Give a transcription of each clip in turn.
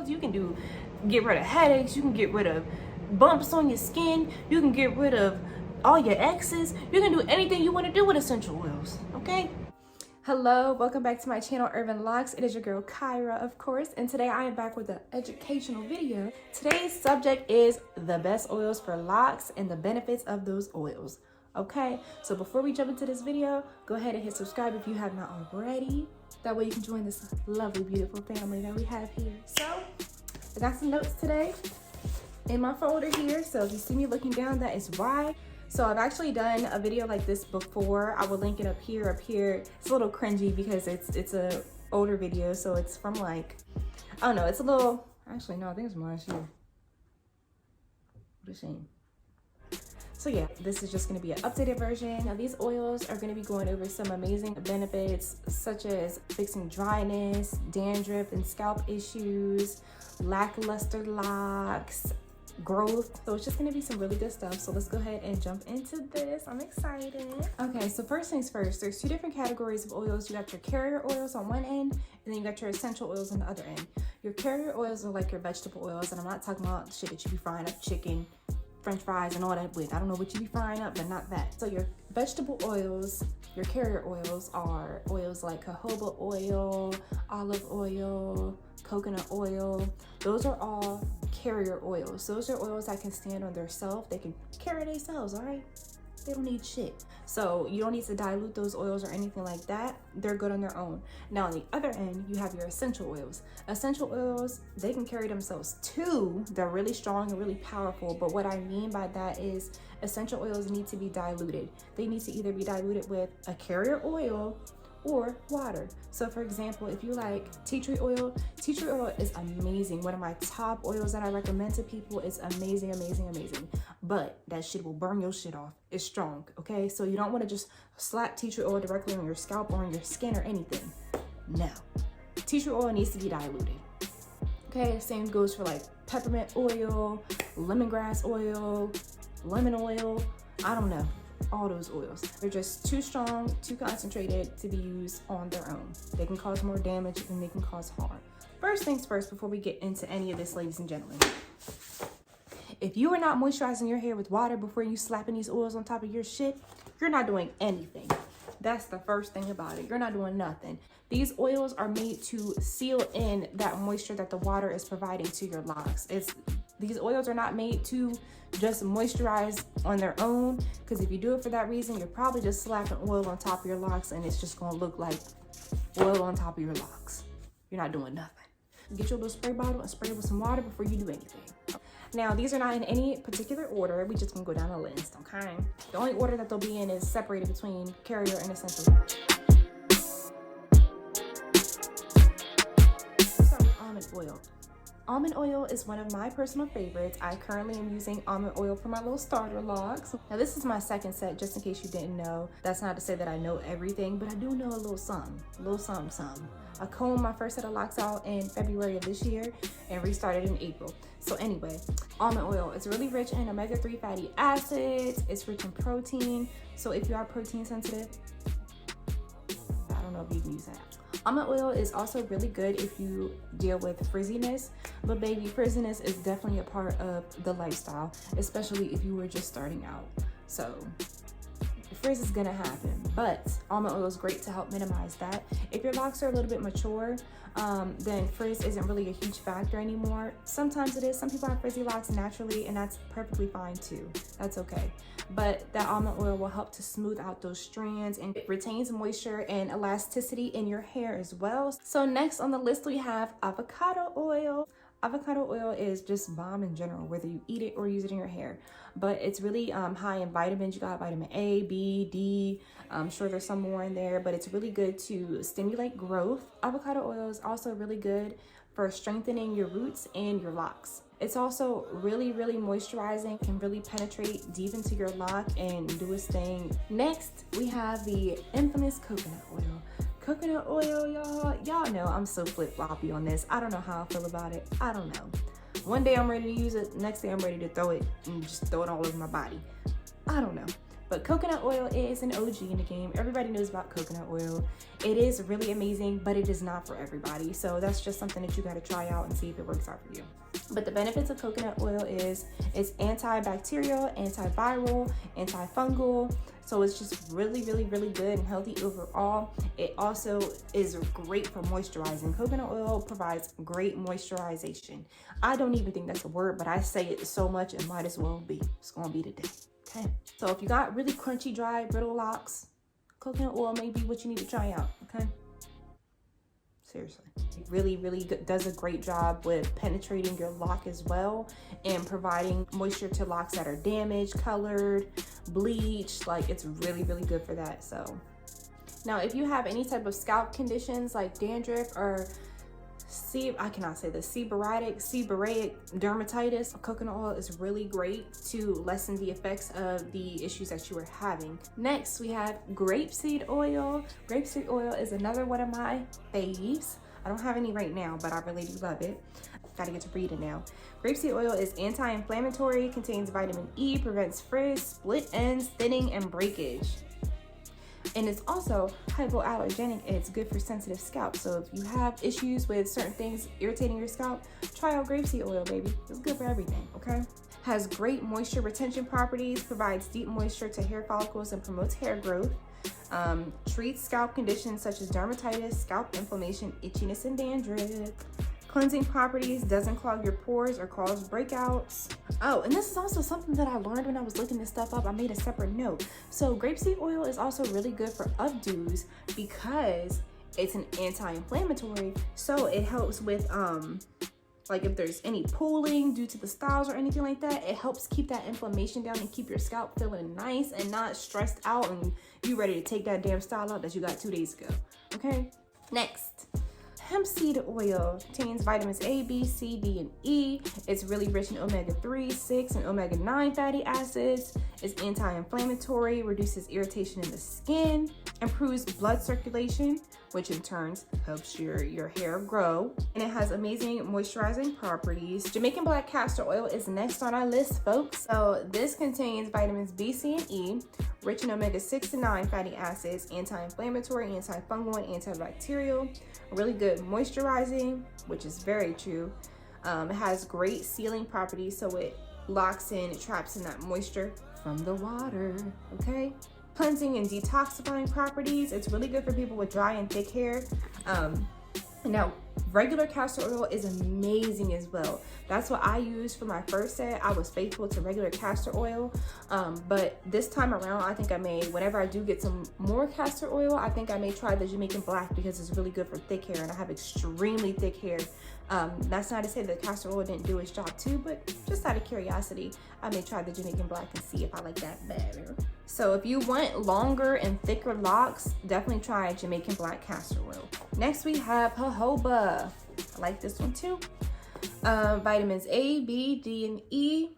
oils. You can get rid of headaches. You can get rid of bumps on your skin. You can get rid of all your exes. You can do anything you want to do with essential oils, okay? Hello, welcome back to my channel, LOCS. It is your girl, Kyra, of course, and today I am back with an educational video. Today's subject is the best oils for locks and the benefits of those oils, okay? So before we jump into this video, go ahead and hit subscribe if you have not already. That way you can join this lovely, beautiful family that we have here. So, I got some notes today in my folder here, so if you see me looking down, that is why. So I've actually done a video like this before. I will link it up here. It's a little cringy because it's a older video, so it's from like, I don't know, it's a little, actually no, I think it's from last year. What a shame. So yeah, this is just gonna be an updated version. Now these oils are gonna be going over some amazing benefits such as fixing dryness, dandruff and scalp issues, lackluster locks, growth. So it's just gonna be some really good stuff. So let's go ahead and jump into this. I'm excited. Okay, so first things first, there's two different categories of oils. You got your carrier oils on one end, and then you got your essential oils on the other end. Your carrier oils are like your vegetable oils, and I'm not talking about shit that you be frying up chicken, French fries, and all that with. I don't know what you be frying up, but not that. So your vegetable oils, your carrier oils are oils like jojoba oil, olive oil, coconut oil. Those are all carrier oils. Those are oils that can stand on themselves. They can carry themselves, all right? They don't need shit. So you don't need to dilute those oils or anything like that. They're good on their own. Now on the other end, you have your essential oils. Essential oils, they can carry themselves too. They're really strong and really powerful. But what I mean by that is essential oils need to be diluted. They need to either be diluted with a carrier oil or water. So for example, if you like tea tree oil is amazing. One of my top oils that I recommend to people. Is amazing, amazing, amazing. But that shit will burn your shit off. It's strong, okay? So you don't want to just slap tea tree oil directly on your scalp or on your skin or anything. No, tea tree oil needs to be diluted. Okay, same goes for like peppermint oil, lemongrass oil, lemon oil, I don't know. All those oils. They're just too strong, too concentrated to be used on their own. They can cause more damage than they can cause harm. First things first, before we get into any of this, ladies and gentlemen. If you are not moisturizing your hair with water before you slapping these oils on top of your shit, you're not doing anything. That's the first thing about it. You're not doing nothing. These oils are made to seal in that moisture that the water is providing to your locks. These oils are not made to just moisturize on their own, because if you do it for that reason, you're probably just slapping oil on top of your locks and it's just gonna look like oil on top of your locks. You're not doing nothing. Get your little spray bottle and spray it with some water before you do anything. Now, these are not in any particular order. We just gonna go down the list, okay? The only order that they'll be in is separated between carrier and essential. Let's start with almond oil. Almond oil is one of my personal favorites. I currently am using almond oil for my little starter locks. Now this is my second set, just in case you didn't know. That's not to say that I know everything, but I do know a little something, something. I combed my first set of locks out in February of this year and restarted in April. So anyway, almond oil is really rich in omega-3 fatty acids. It's rich in protein. So if you are protein sensitive, I don't know if you can use that. Almond oil is also really good if you deal with frizziness, but baby, frizziness is definitely a part of the lifestyle, especially if you were just starting out. So frizz is gonna happen, but almond oil is great to help minimize that. If your locks are a little bit mature, then frizz isn't really a huge factor anymore. Sometimes it is. Some people have frizzy locks naturally, and that's perfectly fine too. That's okay. But that almond oil will help to smooth out those strands, and it retains moisture and elasticity in your hair as well. So next on the list, we have avocado oil. Avocado oil is just bomb in general, whether you eat it or use it in your hair. But it's really high in vitamins. You got vitamin A, B, D. I'm sure there's some more in there, but it's really good to stimulate growth. Avocado oil is also really good for strengthening your roots and your locks. It's also really, really moisturizing, can really penetrate deep into your lock and do its thing. Next, we have the infamous coconut oil. Coconut oil, y'all know I'm so flip-floppy on this. I don't know how I feel about it. I don't know. One day I'm ready to use it, next day I'm ready to throw it and just throw it all over my body. I don't know. But coconut oil is an OG in the game. Everybody knows about coconut oil. It is really amazing, but it is not for everybody. So that's just something that you got to try out and see if it works out for you. But the benefits of coconut oil is it's antibacterial, antiviral, antifungal. So it's just really, really, really good and healthy overall. It also is great for moisturizing. Coconut oil provides great moisturization. I don't even think that's a word, but I say it so much it might as well be. It's gonna be today, okay? So if you got really crunchy, dry, brittle locks, coconut oil may be what you need to try out, okay? Seriously. It really, really does a great job with penetrating your lock as well and providing moisture to locks that are damaged, colored, bleached. Like, it's really, really good for that. So now if you have any type of scalp conditions like dandruff or seborrheic dermatitis, coconut oil is really great to lessen the effects of the issues that you are having. Next, we have grapeseed oil. Grapeseed oil is another one of my faves. I don't have any right now, but I really do love it. Gotta get to reading now. Grapeseed oil is anti-inflammatory, contains vitamin E, prevents frizz, split ends, thinning, and breakage. And it's also hypoallergenic and it's good for sensitive scalp. So if you have issues with certain things irritating your scalp, try out grapeseed oil, baby. It's good for everything, okay? Has great moisture retention properties, provides deep moisture to hair follicles and promotes hair growth. Treats scalp conditions such as dermatitis, scalp inflammation, itchiness, and dandruff. Cleansing properties, doesn't clog your pores or cause breakouts. Oh, and this is also something that I learned when I was looking this stuff up. I made a separate note. So grapeseed oil is also really good for updos because it's an anti-inflammatory. So it helps with like if there's any pooling due to the styles or anything like that, it helps keep that inflammation down and keep your scalp feeling nice and not stressed out and you ready to take that damn style out that you got 2 days ago, okay? Next. Hemp seed oil contains vitamins A, B, C, D, and E. It's really rich in omega-3, 6, and omega-9 fatty acids. It's anti-inflammatory, reduces irritation in the skin, improves blood circulation, which in turn helps your hair grow. And it has amazing moisturizing properties. Jamaican black castor oil is next on our list, folks. So this contains vitamins B, C, and E, rich in omega-6 and 9 fatty acids, anti-inflammatory, antifungal, and antibacterial. Really good moisturizing, which is very true. It has great sealing properties, so it locks in, it traps in that moisture from the water, okay? Cleansing and detoxifying properties. It's really good for people with dry and thick hair. Now, regular castor oil is amazing as well. That's what I used for my first set. I was faithful to regular castor oil, but this time around, I think I may, whenever I do get some more castor oil, I think I may try the Jamaican black because it's really good for thick hair, and I have extremely thick hair. That's not to say that castor oil didn't do its job too, but just out of curiosity, I may try the Jamaican black and see if I like that better. So if you want longer and thicker locks, definitely try Jamaican black castor oil. Next we have jojoba. I like this one too. Vitamins A, B, D, and E,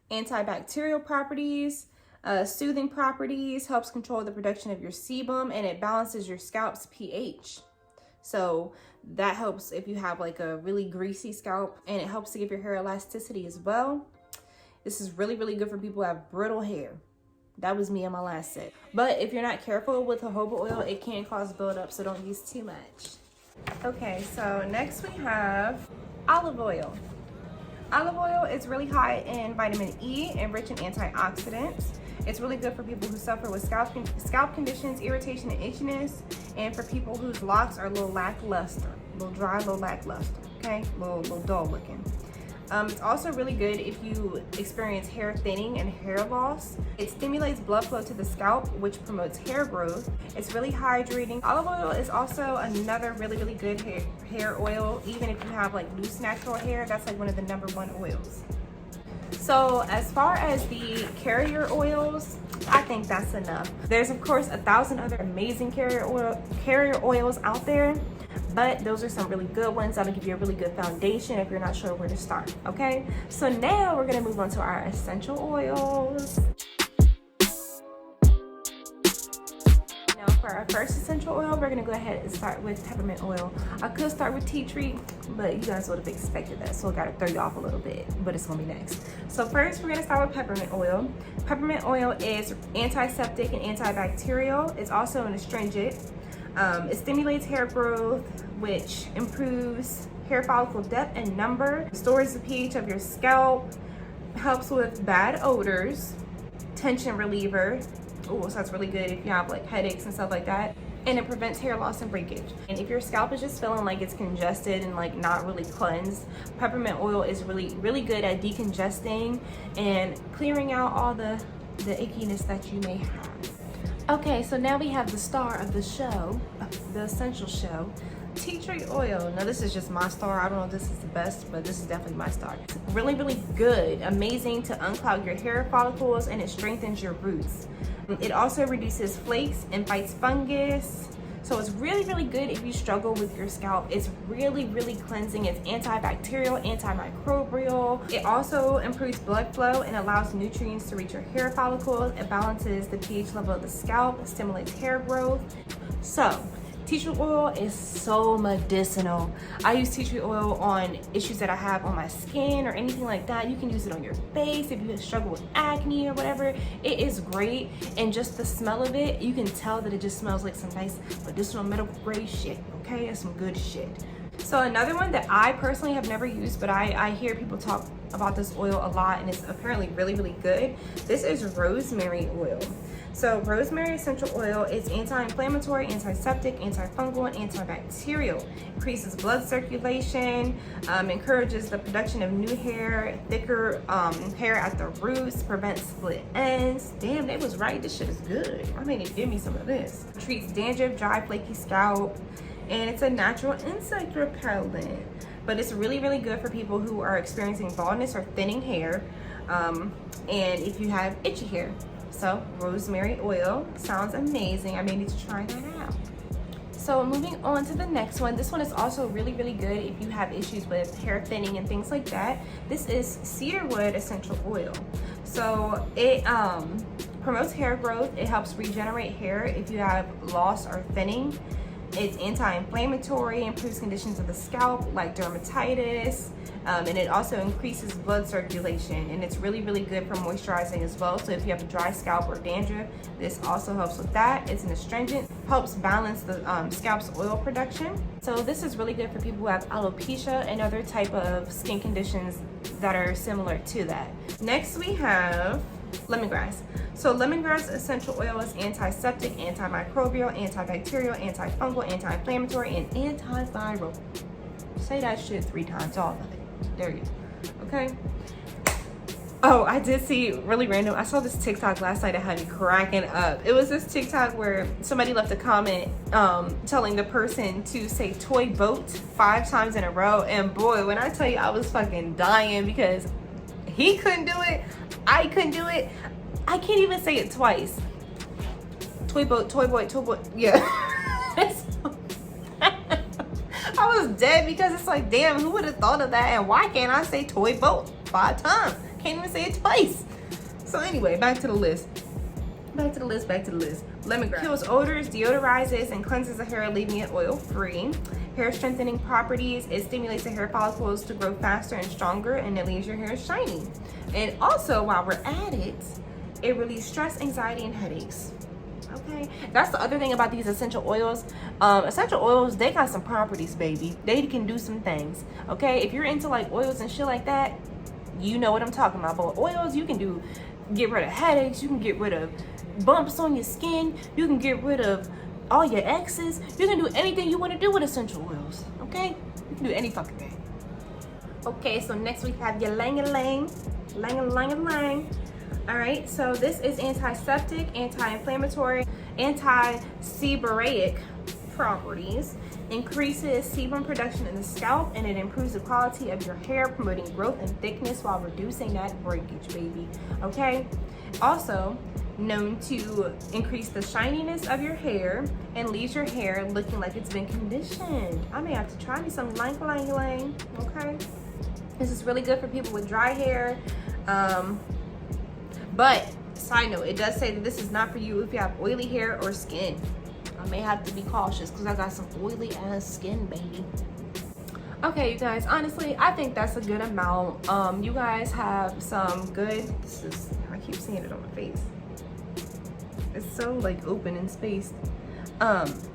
antibacterial properties, soothing properties, helps control the production of your sebum, and it balances your scalp's pH. So that helps if you have like a really greasy scalp, and it helps to give your hair elasticity as well. This is really, really good for people who have brittle hair. That was me on my last set. But if you're not careful with jojoba oil, it can cause buildup, so don't use too much. Okay, so next we have olive oil. Olive oil is really high in vitamin E and rich in antioxidants. It's really good for people who suffer with scalp conditions, irritation, and itchiness, and for people whose locks are a little lackluster, a little dry, a little lackluster, okay? A little dull looking. It's also really good if you experience hair thinning and hair loss. It stimulates blood flow to the scalp, which promotes hair growth. It's really hydrating. Olive oil is also another really, really good hair oil. Even if you have like loose natural hair, that's like one of the #1 oils. So as far as the carrier oils, I think that's enough. There's of course 1,000 other amazing carrier oils out there, but those are some really good ones that'll give you a really good foundation if you're not sure where to start, okay? So now we're gonna move on to our essential oils. Now For our first essential oil, we're gonna go ahead and start with peppermint oil. I could start with tea tree, but you guys would have expected that, so I gotta throw you off a little bit, but it's gonna be next. So first, we're gonna start with peppermint oil. Peppermint oil is antiseptic and antibacterial. It's also an astringent. It stimulates hair growth, which improves hair follicle depth and number, restores the pH of your scalp, helps with bad odors, tension reliever. Oh, so that's really good if you have like headaches and stuff like that. And it prevents hair loss and breakage. And if your scalp is just feeling like it's congested and like not really cleansed, peppermint oil is really good at decongesting and clearing out all the ickiness that you may have. Okay, so now we have the star of the show, the essential show, tea tree oil. Now this is just my star. I don't know if this is the best, but this is definitely my star. It's really good, amazing to unclog your hair follicles, and it strengthens your roots. It also reduces flakes and fights fungus. So it's really good if you struggle with your scalp. It's really cleansing. It's antibacterial, antimicrobial. It also improves blood flow and allows nutrients to reach your hair follicles. It balances the pH level of the scalp, stimulates hair growth. So tea tree oil is so medicinal. I use tea tree oil on issues that I have on my skin or anything like that. You can use it on your face if you struggle with acne or whatever. It is great, and just the smell of it, you can tell that it just smells like some nice medicinal medical grade shit, okay? It's some good shit. So another one that I personally have never used, but I hear people talk about this oil a lot, and it's apparently really good. This is rosemary oil. So rosemary essential oil is anti-inflammatory, antiseptic, antifungal, and antibacterial. Increases blood circulation, encourages the production of new hair, thicker hair at the roots, prevents split ends. Damn, they was right. This shit is good. I mean, give me some of this. Treats dandruff, dry, flaky scalp, and it's a natural insect repellent. But it's really good for people who are experiencing baldness or thinning hair, and if you have itchy hair. So rosemary oil sounds amazing. I may need to try that out. So moving on to the next one. This one is also really good if you have issues with hair thinning and things like that. This is cedarwood essential oil. So it promotes hair growth. It helps regenerate hair if you have loss or thinning. It's anti-inflammatory, improves conditions of the scalp like dermatitis, and it also increases blood circulation, and it's really good for moisturizing as well. So if you have a dry scalp or dandruff, this also helps with that. It's an astringent, helps balance the scalp's oil production. So this is really good for people who have alopecia and other type of skin conditions that are similar to that. Next we have lemongrass. So lemongrass essential oil is antiseptic, antimicrobial, antibacterial, antifungal, anti-inflammatory, and antiviral. Say that shit 3 times, all of it. There you go. Okay. Oh, I did see really random. I saw this TikTok last night that had me cracking up. It was this TikTok where somebody left a comment telling the person to say toy boat 5 times in a row. And boy, when I tell you, I was fucking dying because he couldn't do it. I couldn't do it. I can't even say it twice. Toy boat, toy boy, toy boy. Yeah. I was dead because it's like, damn, who would have thought of that? And why can't I say toy boat 5 times? Can't even say it twice. So anyway, back to the list. Lemongrass kills odors, deodorizes, and cleanses the hair, leaving it oil-free. Hair strengthening properties. It stimulates the hair follicles to grow faster and stronger, and it leaves your hair shiny. And also, while we're at it, it relieves stress, anxiety, and headaches. Okay, that's the other thing about these essential oils. Essential oils, they got some properties, baby. They can do some things. Okay, if you're into like oils and shit like that, you know what I'm talking about. But oils, you can get rid of headaches. You can get rid of bumps on your skin. You can get rid of all your exes. You can do anything you want to do with essential oils. Okay, you can do any fucking thing. Okay, so next we have your lang-a-lang. All right, so this is antiseptic, anti-inflammatory, anti-seborrheic properties, increases sebum production in the scalp, and it improves the quality of your hair, promoting growth and thickness while reducing that breakage, baby. Okay, also known to increase the shininess of your hair and leaves your hair looking like it's been conditioned. I may have to try me some lang-a-lang, okay? This is really good for people with dry hair. But side note, it does say that this is not for you if you have oily hair or skin. may have to be cautious because I got some oily ass skin, baby. Okay, you guys, honestly, I think that's a good amount. You guys have some good, I keep seeing it on my face. It's so like open and spaced.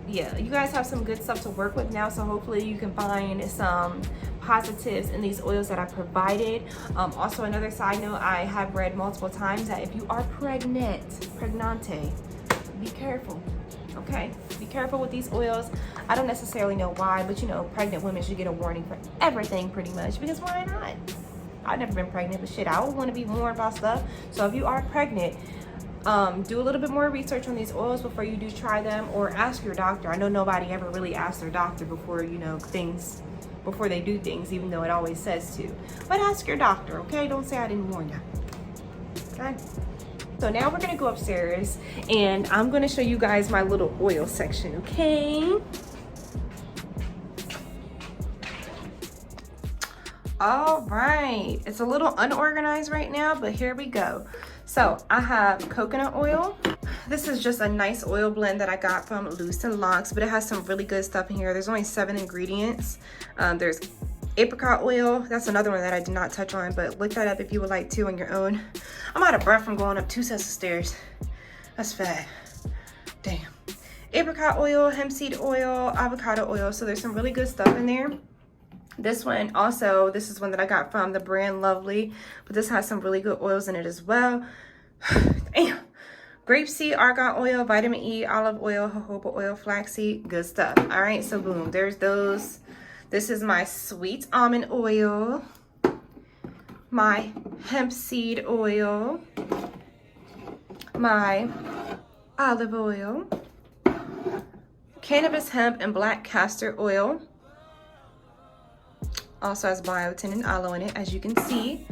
Yeah, you guys have some good stuff to work with now, so hopefully you can find some positives in these oils that I provided. Also, another side note, I have read multiple times that if you are pregnante, be careful. Okay, be careful with these oils. I don't necessarily know why, but you know, pregnant women should get a warning for everything pretty much, because why not? I've never been pregnant, but shit, I would want to be warned about stuff. So if you are pregnant, do a little bit more research on these oils before you do try them, or ask your doctor. I know nobody ever really asks their doctor before, you know, before they do things, even though it always says to. But ask your doctor, okay? Don't say I didn't warn you. Okay? So now we're gonna go upstairs and I'm gonna show you guys my little oil section, okay? All right, it's a little unorganized right now, but here we go. So I have coconut oil. This is just a nice oil blend that I got from LOCS, but it has some really good stuff in here. There's only 7 ingredients. There's apricot oil. That's another one that I did not touch on, but look that up if you would like to on your own. I'm out of breath from going up 2 sets of stairs. That's fat. Damn. Apricot oil, hemp seed oil, avocado oil. So there's some really good stuff in there. This one also, this is one that I got from the brand Lovely, but this has some really good oils in it as well. Damn. Grapeseed, argan oil, vitamin E, olive oil, jojoba oil, flaxseed, good stuff. All right, so boom, there's those. This is my sweet almond oil, my hemp seed oil, my olive oil, cannabis hemp and black castor oil. Also has biotin and aloe in it, as you can see.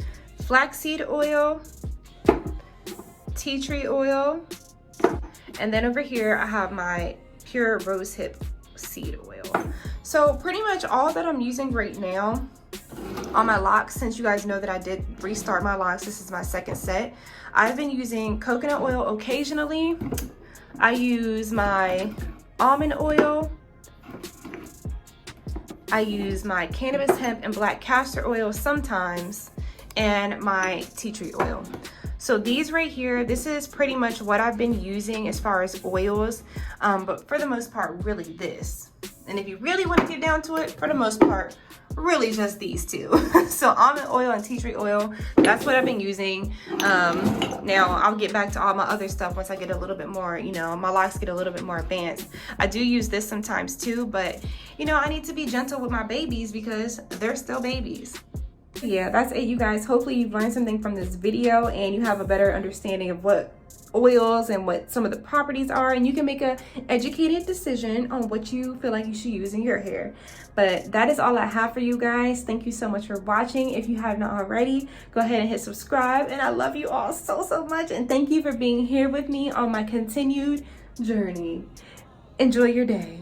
Flaxseed oil, tea tree oil, and then over here I have my pure rosehip seed oil. So pretty much all that I'm using right now on my locks, since you guys know that I did restart my locks, this is my 2nd set. I've been using coconut oil occasionally. I use my almond oil. I use my cannabis hemp and black castor oil sometimes, and my tea tree oil. So these right here, this is pretty much what I've been using as far as oils, but for the most part, really this. And if you really want to get down to it, for the most part, really just these 2. So almond oil and tea tree oil, that's what I've been using. Now I'll get back to all my other stuff once I get a little bit more, you know, my locks get a little bit more advanced. I do use this sometimes too, but you know, I need to be gentle with my babies because they're still babies. Yeah, that's it, you guys. Hopefully you've learned something from this video and you have a better understanding of what oils and what some of the properties are, and you can make a educated decision on what you feel like you should use in your hair. But that is all I have for you guys. Thank you so much for watching. If you have not already, go ahead and hit subscribe, and I love you all so much, and thank you for being here with me on my continued journey. Enjoy your day.